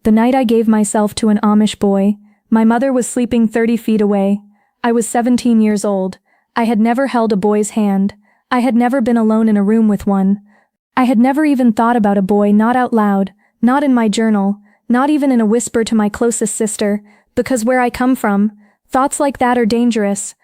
The night I gave myself to an Amish boy, my mother was sleeping 30 feet away. I was 17 years old. I had never held a boy's hand. I had never been alone in a room with one. I had never even thought about a boy, not out loud, not in my journal, not even in a whisper to my closest sister, because where I come from, thoughts like that are dangerous.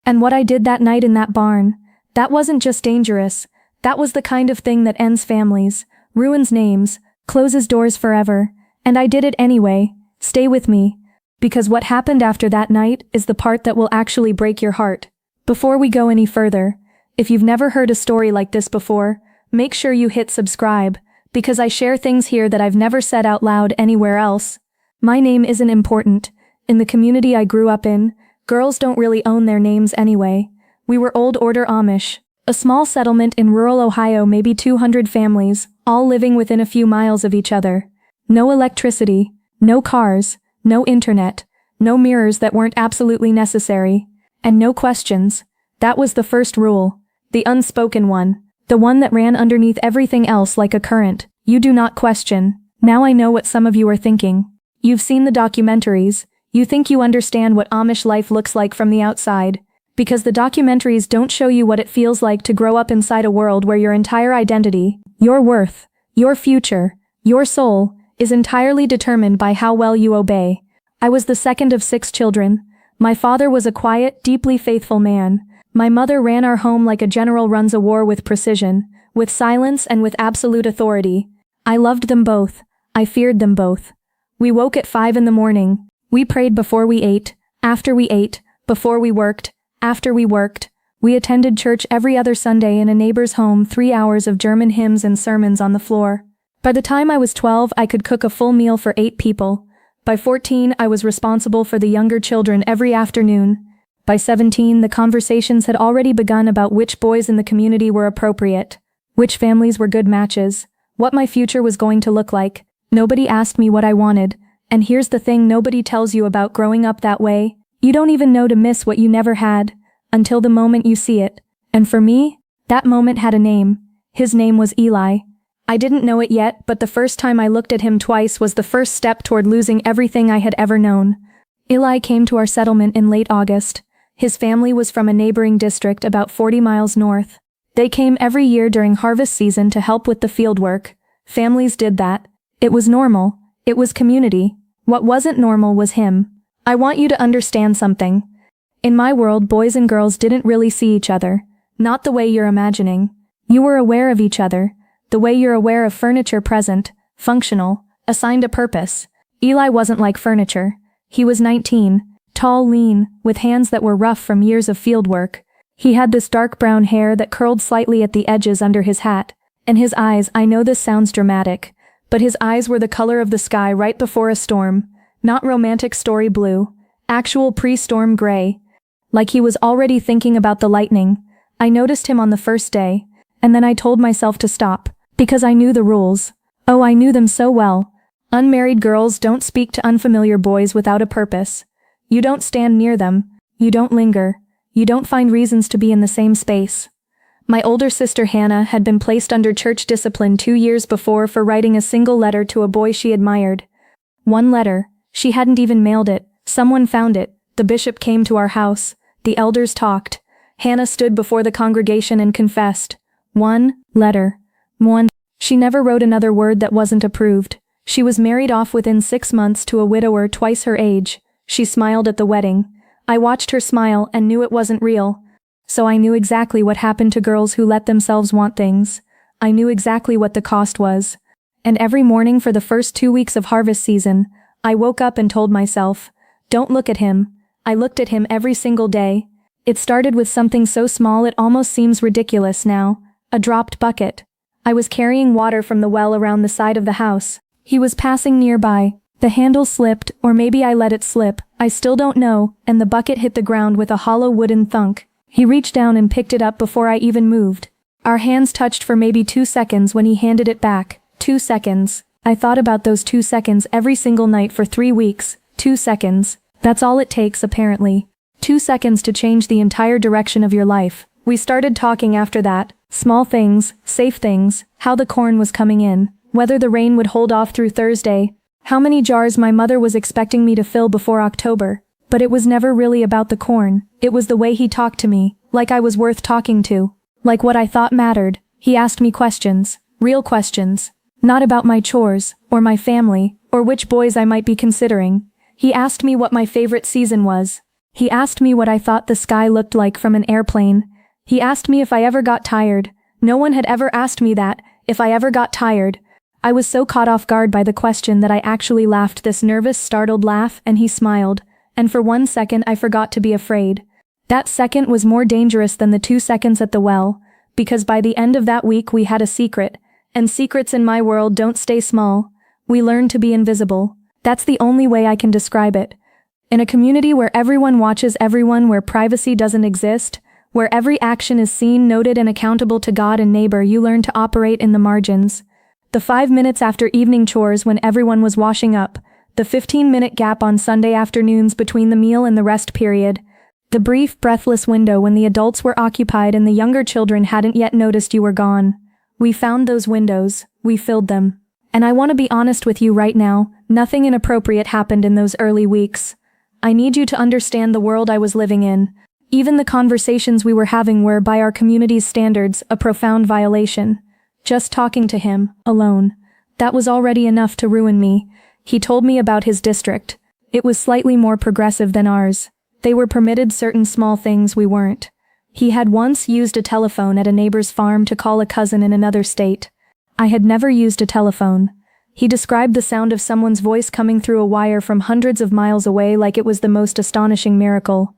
And what I did that night in that barn, that wasn't just dangerous, that was the kind of thing that ends families, ruins names, closes doors forever. And I did it anyway. Stay with me. Because what happened after that night is the part that will actually break your heart. Before we go any further, if you've never heard a story like this before, make sure you hit subscribe, because I share things here that I've never said out loud anywhere else. My name isn't important. In the community I grew up in, girls don't really own their names anyway. We were Old Order Amish, a small settlement in rural Ohio, maybe 200 families, all living within a few miles of each other. No electricity, no cars, no internet, no mirrors that weren't absolutely necessary, and no questions. That was the first rule, the unspoken one, the one that ran underneath everything else like a current. You do not question. Now I know what some of you are thinking. You've seen the documentaries. You think you understand what Amish life looks like from the outside, because the documentaries don't show you what it feels like to grow up inside a world where your entire identity, your worth, your future, your soul, is entirely determined by how well you obey. I was the second of 6 children. My father was a quiet, deeply faithful man. My mother ran our home like a general runs a war, with precision, with silence, and with absolute authority. I loved them both. I feared them both. We woke at 5 in the morning. We prayed before we ate, after we ate, before we worked, after we worked. We attended church every other Sunday in a neighbor's home, 3 hours of German hymns and sermons on the floor. By the time I was 12, I could cook a full meal for 8 people. By 14, I was responsible for the younger children every afternoon. By 17, the conversations had already begun about which boys in the community were appropriate, which families were good matches, what my future was going to look like. Nobody asked me what I wanted, and here's the thing nobody tells you about growing up that way. You don't even know to miss what you never had, until the moment you see it. And for me, that moment had a name. His name was Eli. I didn't know it yet, but the first time I looked at him twice was the first step toward losing everything I had ever known. Eli came to our settlement in late August. His family was from a neighboring district about 40 miles north. They came every year during harvest season to help with the field work. Families did that. It was normal. It was community. What wasn't normal was him. I want you to understand something. In my world, boys and girls didn't really see each other. Not the way you're imagining. You were aware of each other. The way you're aware of furniture, present, functional, assigned a purpose. Eli wasn't like furniture. He was 19, tall, lean, with hands that were rough from years of field work. He had this dark brown hair that curled slightly at the edges under his hat. And his eyes, I know this sounds dramatic, but his eyes were the color of the sky right before a storm. Not romantic story blue. Actual pre-storm gray. Like he was already thinking about the lightning. I noticed him on the first day, and then I told myself to stop. Because I knew the rules. Oh, I knew them so well. Unmarried girls don't speak to unfamiliar boys without a purpose. You don't stand near them. You don't linger. You don't find reasons to be in the same space. My older sister Hannah had been placed under church discipline 2 years before for writing a single letter to a boy she admired. One letter. She hadn't even mailed it. Someone found it. The bishop came to our house. The elders talked. Hannah stood before the congregation and confessed. One letter. One. She never wrote another word that wasn't approved. She was married off within 6 months to a widower twice her age. She smiled at the wedding. I watched her smile and knew it wasn't real. So I knew exactly what happened to girls who let themselves want things. I knew exactly what the cost was. And every morning for the first 2 weeks of harvest season, I woke up and told myself, don't look at him. I looked at him every single day. It started with something so small it almost seems ridiculous now. A dropped bucket. I was carrying water from the well around the side of the house. He was passing nearby. The handle slipped, or maybe I let it slip, I still don't know, and the bucket hit the ground with a hollow wooden thunk. He reached down and picked it up before I even moved. Our hands touched for maybe 2 seconds when he handed it back. 2 seconds. I thought about those 2 seconds every single night for 3 weeks. 2 seconds. That's all it takes, apparently. 2 seconds to change the entire direction of your life. We started talking after that. Small things, safe things, how the corn was coming in, whether the rain would hold off through Thursday. How many jars my mother was expecting me to fill before October. But it was never really about the corn, it was the way he talked to me, like I was worth talking to. Like what I thought mattered. He asked me questions, real questions. Not about my chores, or my family, or which boys I might be considering. He asked me what my favorite season was. He asked me what I thought the sky looked like from an airplane. He asked me if I ever got tired. No one had ever asked me that, if I ever got tired. I was so caught off guard by the question that I actually laughed this nervous, startled laugh, and he smiled. And for 1 second I forgot to be afraid. That second was more dangerous than the 2 seconds at the well, because by the end of that week we had a secret, and secrets in my world don't stay small. We learn to be invisible. That's the only way I can describe it. In a community where everyone watches everyone, where privacy doesn't exist, where every action is seen, noted, and accountable to God and neighbor, you learn to operate in the margins. The 5 minutes after evening chores when everyone was washing up, the 15-minute gap on Sunday afternoons between the meal and the rest period, the brief, breathless window when the adults were occupied and the younger children hadn't yet noticed you were gone. We found those windows, we filled them. And I want to be honest with you right now, nothing inappropriate happened in those early weeks. I need you to understand the world I was living in. Even the conversations we were having were, by our community's standards, a profound violation. Just talking to him, alone. That was already enough to ruin me. He told me about his district. It was slightly more progressive than ours. They were permitted certain small things we weren't. He had once used a telephone at a neighbor's farm to call a cousin in another state. I had never used a telephone. He described the sound of someone's voice coming through a wire from hundreds of miles away like it was the most astonishing miracle.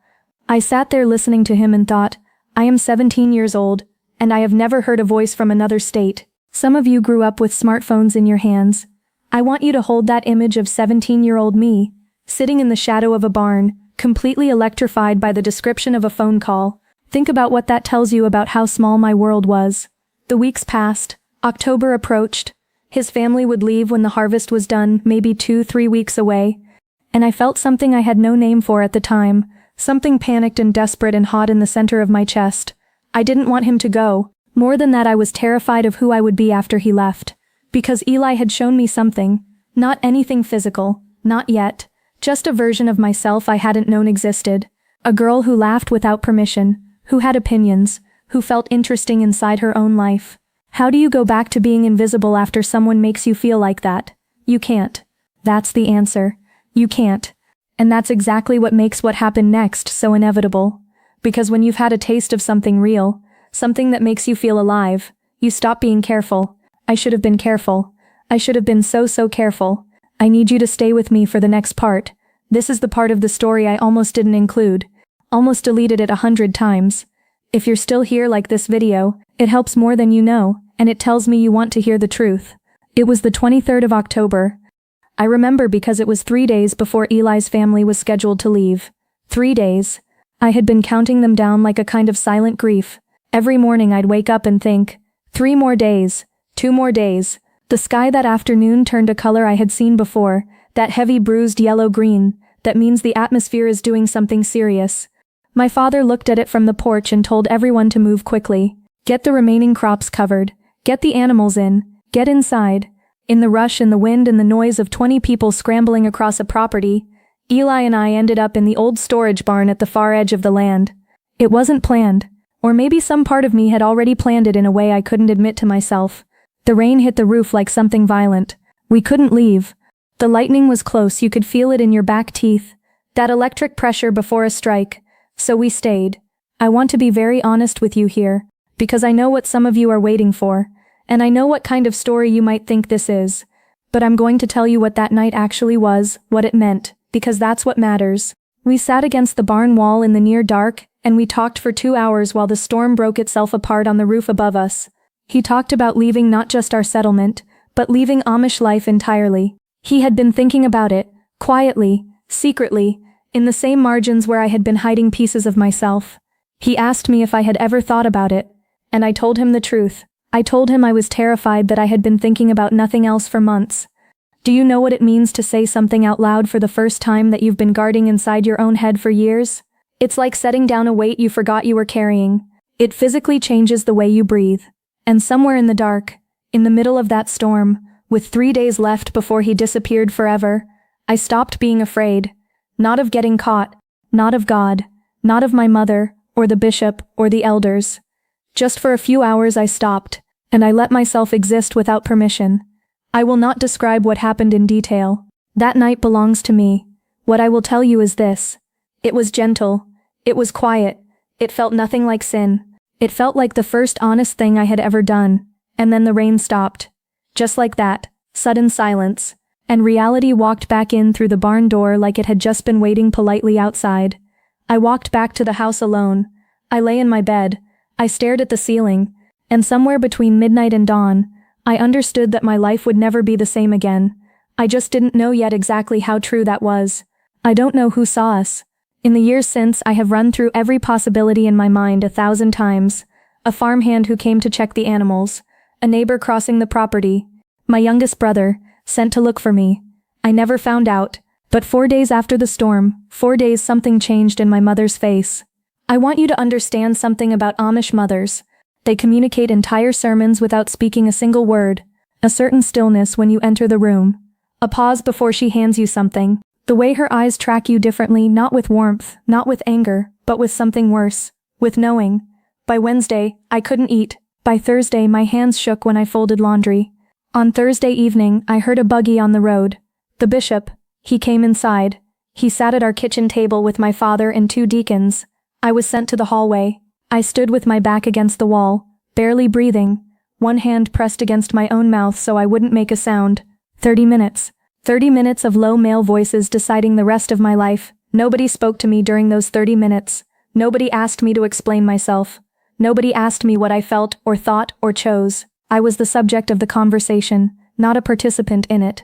I sat there listening to him and thought, I am 17 years old, and I have never heard a voice from another state. Some of you grew up with smartphones in your hands. I want you to hold that image of 17-year-old me, sitting in the shadow of a barn, completely electrified by the description of a phone call. Think about what that tells you about how small my world was. The weeks passed. October approached. His family would leave when the harvest was done, maybe 2-3 weeks away. And I felt something I had no name for at the time, something panicked and desperate and hot in the center of my chest. I didn't want him to go. More than that, I was terrified of who I would be after he left. Because Eli had shown me something. Not anything physical. Not yet. Just a version of myself I hadn't known existed. A girl who laughed without permission, who had opinions, who felt interesting inside her own life. How do you go back to being invisible after someone makes you feel like that? You can't. That's the answer. You can't. And that's exactly what makes what happened next so inevitable. Because when you've had a taste of something real, something that makes you feel alive, you stop being careful. I should have been careful. I should have been so careful. I need you to stay with me for the next part. This is the part of the story I almost didn't include. Almost deleted it 100 times. If you're still here like this video, it helps more than you know, and it tells me you want to hear the truth. It was the 23rd of October. I remember because it was 3 days before Eli's family was scheduled to leave. 3 days. I had been counting them down like a kind of silent grief. Every morning I'd wake up and think, 3 more days, 2 more days. The sky that afternoon turned a color I had seen before, that heavy bruised yellow-green. That means the atmosphere is doing something serious. My father looked at it from the porch and told everyone to move quickly. Get the remaining crops covered. Get the animals in. Get inside. In the rush and the wind and the noise of 20 people scrambling across a property, Eli and I ended up in the old storage barn at the far edge of the land. It wasn't planned. Or maybe some part of me had already planned it in a way I couldn't admit to myself. The rain hit the roof like something violent. We couldn't leave. The lightning was close, you could feel it in your back teeth. That electric pressure before a strike. So we stayed. I want to be very honest with you here, because I know what some of you are waiting for, and I know what kind of story you might think this is. But I'm going to tell you what that night actually was, what it meant, because that's what matters. We sat against the barn wall in the near dark, and we talked for 2 hours while the storm broke itself apart on the roof above us. He talked about leaving not just our settlement, but leaving Amish life entirely. He had been thinking about it, quietly, secretly, in the same margins where I had been hiding pieces of myself. He asked me if I had ever thought about it, and I told him the truth. I told him I was terrified that I had been thinking about nothing else for months. Do you know what it means to say something out loud for the first time that you've been guarding inside your own head for years? It's like setting down a weight you forgot you were carrying. It physically changes the way you breathe. And somewhere in the dark, in the middle of that storm, With 3 days left before he disappeared forever, I stopped being afraid. Not of getting caught, not of God, not of my mother, or the bishop, or the elders. Just for a few hours I stopped, and I let myself exist without permission. I will not describe what happened in detail. That night belongs to me. What I will tell you is this. It was gentle. It was quiet. It felt nothing like sin. It felt like the first honest thing I had ever done. And then the rain stopped. Just like that. Sudden silence. And reality walked back in through the barn door like it had just been waiting politely outside. I walked back to the house alone. I lay in my bed. I stared at the ceiling. And somewhere between midnight and dawn, I understood that my life would never be the same again. I just didn't know yet exactly how true that was. I don't know who saw us. In the years since, I have run through every possibility in my mind 1,000 times. A farmhand who came to check the animals. A neighbor crossing the property. My youngest brother, sent to look for me. I never found out. But 4 days after the storm, 4 days something changed in my mother's face. I want you to understand something about Amish mothers. They communicate entire sermons without speaking a single word. A certain stillness when you enter the room. A pause before she hands you something. The way her eyes track you differently, not with warmth, not with anger, but with something worse. With knowing. By Wednesday, I couldn't eat. By Thursday, my hands shook when I folded laundry. On Thursday evening, I heard a buggy on the road. The bishop. He came inside. He sat at our kitchen table with my father and 2 deacons. I was sent to the hallway. I stood with my back against the wall, barely breathing, one hand pressed against my own mouth so I wouldn't make a sound. 30 minutes. 30 minutes of low male voices deciding the rest of my life. Nobody spoke to me during those 30 minutes. Nobody asked me to explain myself. Nobody asked me what I felt or thought or chose. I was the subject of the conversation, not a participant in it.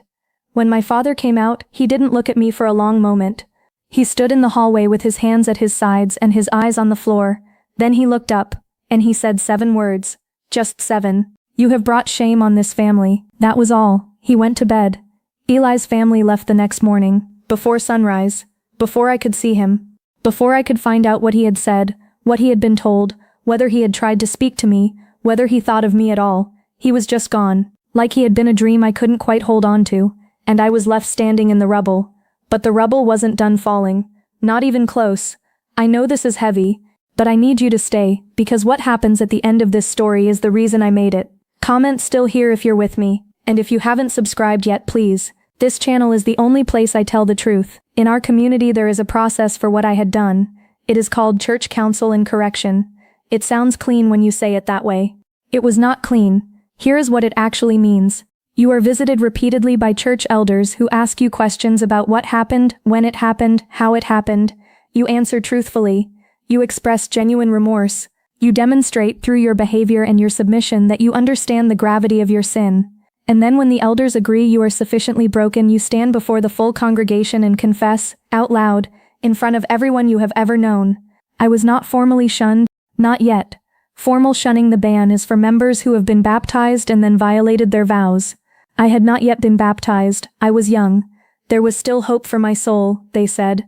When my father came out, he didn't look at me for a long moment. He stood in the hallway with his hands at his sides and his eyes on the floor. Then he looked up, and he said 7 words. Just 7. You have brought shame on this family. That was all. He went to bed. Eli's family left the next morning, before sunrise, before I could see him, before I could find out what he had said, what he had been told, whether he had tried to speak to me, whether he thought of me at all. He was just gone, like he had been a dream I couldn't quite hold on to, and I was left standing in the rubble. But the rubble wasn't done falling, not even close. I know this is heavy, but I need you to stay, because what happens at the end of this story is the reason I made it. Comment still here if you're with me, and if you haven't subscribed yet, please. This channel is the only place I tell the truth. In our community there is a process for what I had done. It is called church counsel and correction. It sounds clean when you say it that way. It was not clean. Here is what it actually means. You are visited repeatedly by church elders who ask you questions about what happened, when it happened, how it happened. You answer truthfully. You express genuine remorse. You demonstrate through your behavior and your submission that you understand the gravity of your sin. And then when the elders agree you are sufficiently broken, you stand before the full congregation and confess, out loud, in front of everyone you have ever known. I was not formally shunned, not yet. Formal shunning, the ban, is for members who have been baptized and then violated their vows. I had not yet been baptized. I was young. There was still hope for my soul, they said.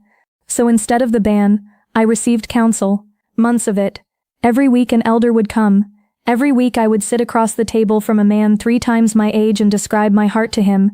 So instead of the ban, I received counsel. Months of it. Every week an elder would come. Every week I would sit across the table from a man 3 times my age and describe my heart to him.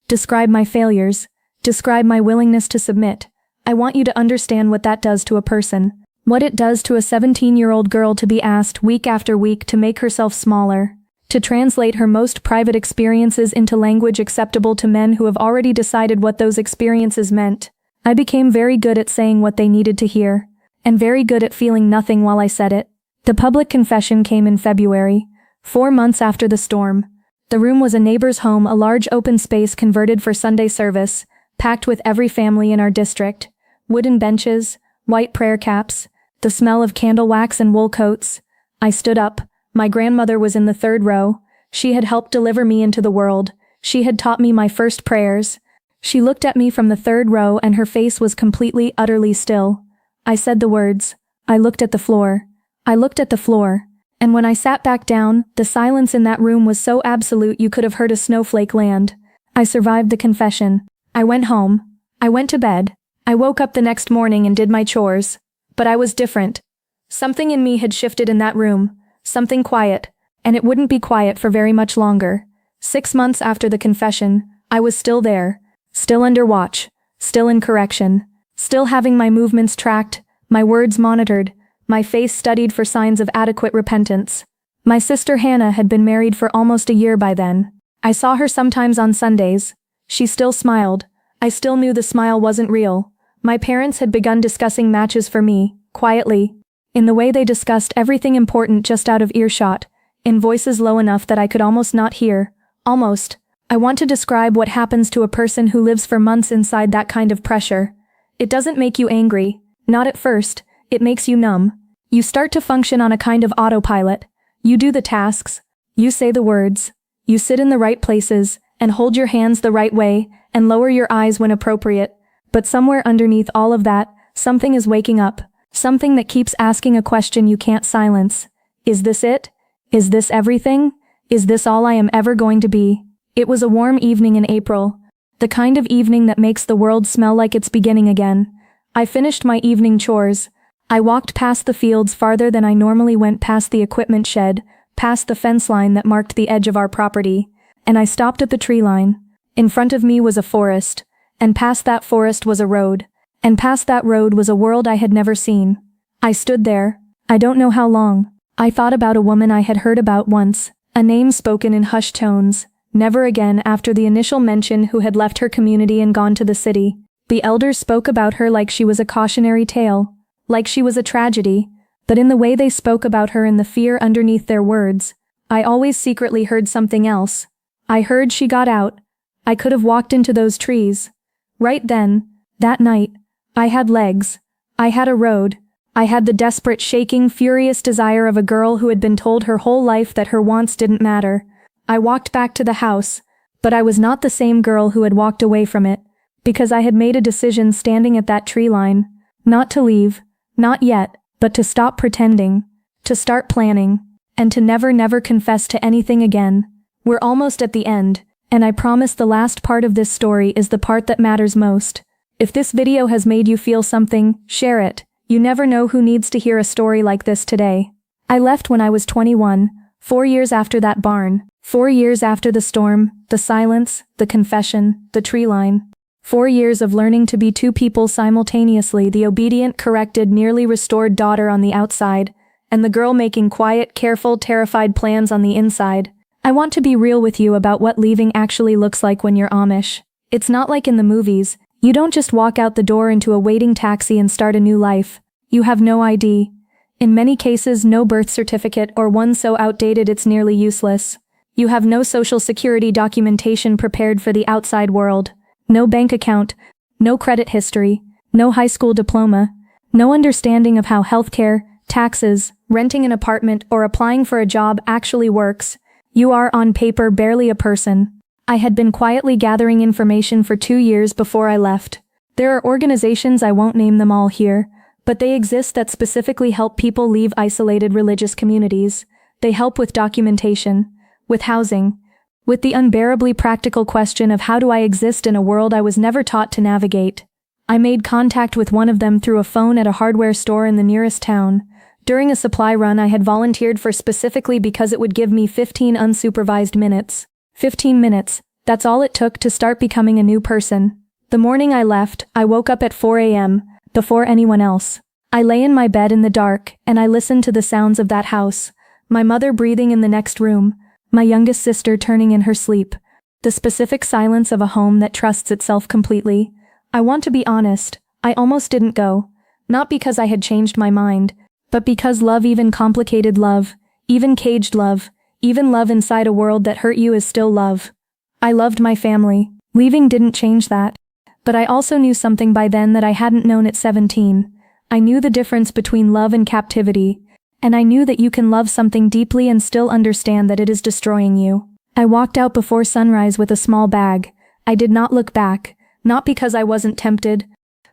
Describe my failures. Describe my willingness to submit. I want you to understand what that does to a person. What it does to a 17-year-old girl to be asked week after week to make herself smaller. To translate her most private experiences into language acceptable to men who have already decided what those experiences meant. I became very good at saying what they needed to hear. And very good at feeling nothing while I said it. The public confession came in February, 4 months after the storm. The room was a neighbor's home, a large open space converted for Sunday service, packed with every family in our district. Wooden benches, white prayer caps, the smell of candle wax and wool coats. I stood up. My grandmother was in the 3rd row. She had helped deliver me into the world. She had taught me my first prayers. She looked at me from the 3rd row and her face was completely, utterly still. I said the words. I looked at the floor. I looked at the floor, and when I sat back down, the silence in that room was so absolute you could have heard a snowflake land. I survived the confession. I went home. I went to bed. I woke up the next morning and did my chores. But I was different. Something in me had shifted in that room, something quiet, and it wouldn't be quiet for very much longer. 6 months after the confession, I was still there, still under watch, still in correction, still having my movements tracked, my words monitored, my face studied for signs of adequate repentance. My sister Hannah had been married for almost a year by then. I saw her sometimes on Sundays. She still smiled. I still knew the smile wasn't real. My parents had begun discussing matches for me, quietly, in the way they discussed everything important just out of earshot, in voices low enough that I could almost not hear. Almost. I want to describe what happens to a person who lives for months inside that kind of pressure. It doesn't make you angry, not at first, it makes you numb. You start to function on a kind of autopilot. You do the tasks, you say the words, you sit in the right places, and hold your hands the right way, and lower your eyes when appropriate. But somewhere underneath all of that, something is waking up, something that keeps asking a question you can't silence. Is this it? Is this everything? Is this all I am ever going to be? It was a warm evening in April, the kind of evening that makes the world smell like it's beginning again. I finished my evening chores. I walked past the fields farther than I normally went, past the equipment shed, past the fence line that marked the edge of our property, and I stopped at the tree line. In front of me was a forest, and past that forest was a road, and past that road was a world I had never seen. I stood there. I don't know how long. I thought about a woman I had heard about once, a name spoken in hushed tones, never again after the initial mention, who had left her community and gone to the city. The elders spoke about her like she was a cautionary tale, like she was a tragedy, but in the way they spoke about her and the fear underneath their words, I always secretly heard something else. I heard she got out. I could have walked into those trees. Right then, that night, I had legs. I had a road. I had the desperate, shaking, furious desire of a girl who had been told her whole life that her wants didn't matter. I walked back to the house, but I was not the same girl who had walked away from it, because I had made a decision standing at that tree line, not to leave, not yet, but to stop pretending, to start planning, and to never confess to anything again. We're almost at the end, and I promise the last part of this story is the part that matters most. If this video has made you feel something, share it. You never know who needs to hear a story like this today. I left when I was 21, 4 years after that barn, 4 years after the storm, the silence, the confession, the tree line. 4 years of learning to be two people simultaneously, the obedient, corrected, nearly restored daughter on the outside, and the girl making quiet, careful, terrified plans on the inside. I want to be real with you about what leaving actually looks like when you're Amish. It's not like in the movies. You don't just walk out the door into a waiting taxi and start a new life. You have no ID. In many cases, no birth certificate, or one so outdated it's nearly useless. You have no social security documentation prepared for the outside world. No bank account, no credit history, no high school diploma, no understanding of how healthcare, taxes, renting an apartment, or applying for a job actually works. You are, on paper, barely a person. I had been quietly gathering information for 2 years before I left. There are organizations, I won't name them all here, but they exist that specifically help people leave isolated religious communities. They help with documentation, with housing, with the unbearably practical question of how do I exist in a world I was never taught to navigate. I made contact with one of them through a phone at a hardware store in the nearest town. During a supply run I had volunteered for specifically because it would give me 15 unsupervised minutes. 15 minutes, that's all it took to start becoming a new person. The morning I left, I woke up at 4 a.m., before anyone else. I lay in my bed in the dark, and I listened to the sounds of that house. My mother breathing in the next room, my youngest sister turning in her sleep. The specific silence of a home that trusts itself completely. I want to be honest, I almost didn't go. Not because I had changed my mind, but because love, even complicated love, even caged love, even love inside a world that hurt you, is still love. I loved my family. Leaving didn't change that. But I also knew something by then that I hadn't known at 17. I knew the difference between love and captivity. And I knew that you can love something deeply and still understand that it is destroying you. I walked out before sunrise with a small bag. I did not look back, not because I wasn't tempted,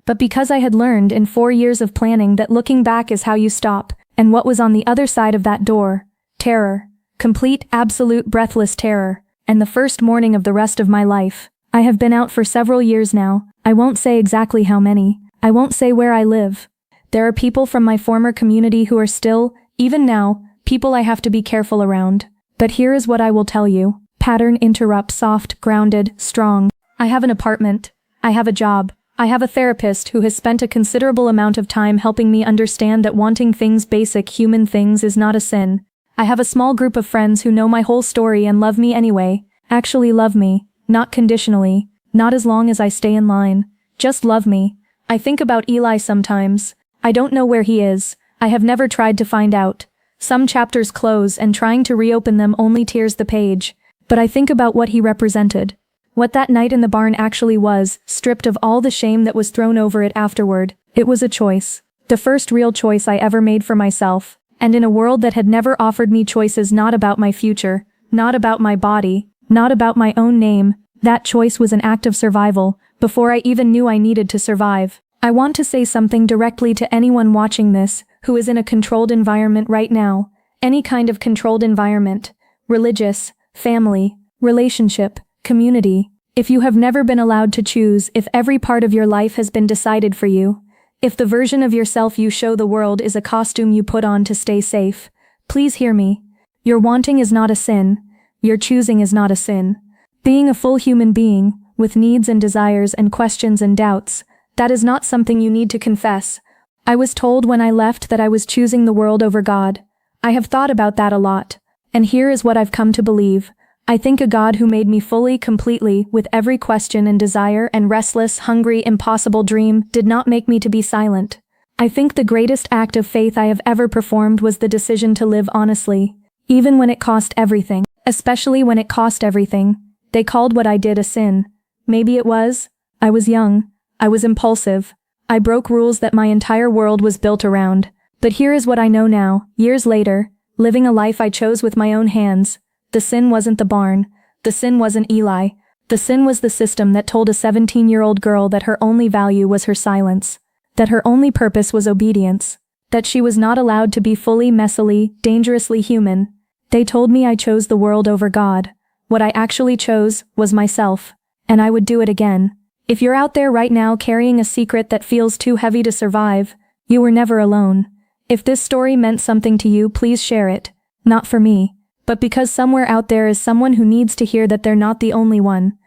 but because I had learned in 4 years of planning that looking back is how you stop. And what was on the other side of that door? Terror. Complete, absolute, breathless terror. And the first morning of the rest of my life. I have been out for several years now. I won't say exactly how many. I won't say where I live. There are people from my former community who are still, even now, people I have to be careful around. But here is what I will tell you. Pattern interrupt soft, grounded, strong. I have an apartment. I have a job. I have a therapist who has spent a considerable amount of time helping me understand that wanting things, basic human things, is not a sin. I have a small group of friends who know my whole story and love me anyway. Actually love me, not conditionally, not as long as I stay in line. Just love me. I think about Eli sometimes. I don't know where he is. I have never tried to find out. Some chapters close and trying to reopen them only tears the page. But I think about what he represented. What that night in the barn actually was, stripped of all the shame that was thrown over it afterward. It was a choice. The first real choice I ever made for myself. And in a world that had never offered me choices, not about my future, not about my body, not about my own name, that choice was an act of survival, before I even knew I needed to survive. I want to say something directly to anyone watching this, who is in a controlled environment right now. Any kind of controlled environment. Religious, family, relationship, community. If you have never been allowed to choose, if every part of your life has been decided for you, if the version of yourself you show the world is a costume you put on to stay safe, please hear me. Your wanting is not a sin. Your choosing is not a sin. Being a full human being, with needs and desires and questions and doubts, that is not something you need to confess. I was told when I left that I was choosing the world over God. I have thought about that a lot. And here is what I've come to believe. I think a God who made me fully, completely, with every question and desire and restless, hungry, impossible dream, did not make me to be silent. I think the greatest act of faith I have ever performed was the decision to live honestly, even when it cost everything, especially when it cost everything. They called what I did a sin. Maybe it was. I was young. I was impulsive. I broke rules that my entire world was built around. But here is what I know now, years later, living a life I chose with my own hands. The sin wasn't the barn. The sin wasn't Eli. The sin was the system that told a 17-year-old girl that her only value was her silence. That her only purpose was obedience. That she was not allowed to be fully, messily, dangerously human. They told me I chose the world over God. What I actually chose was myself. And I would do it again. If you're out there right now carrying a secret that feels too heavy to survive, you were never alone. If this story meant something to you, please share it. Not for me, but because somewhere out there is someone who needs to hear that they're not the only one.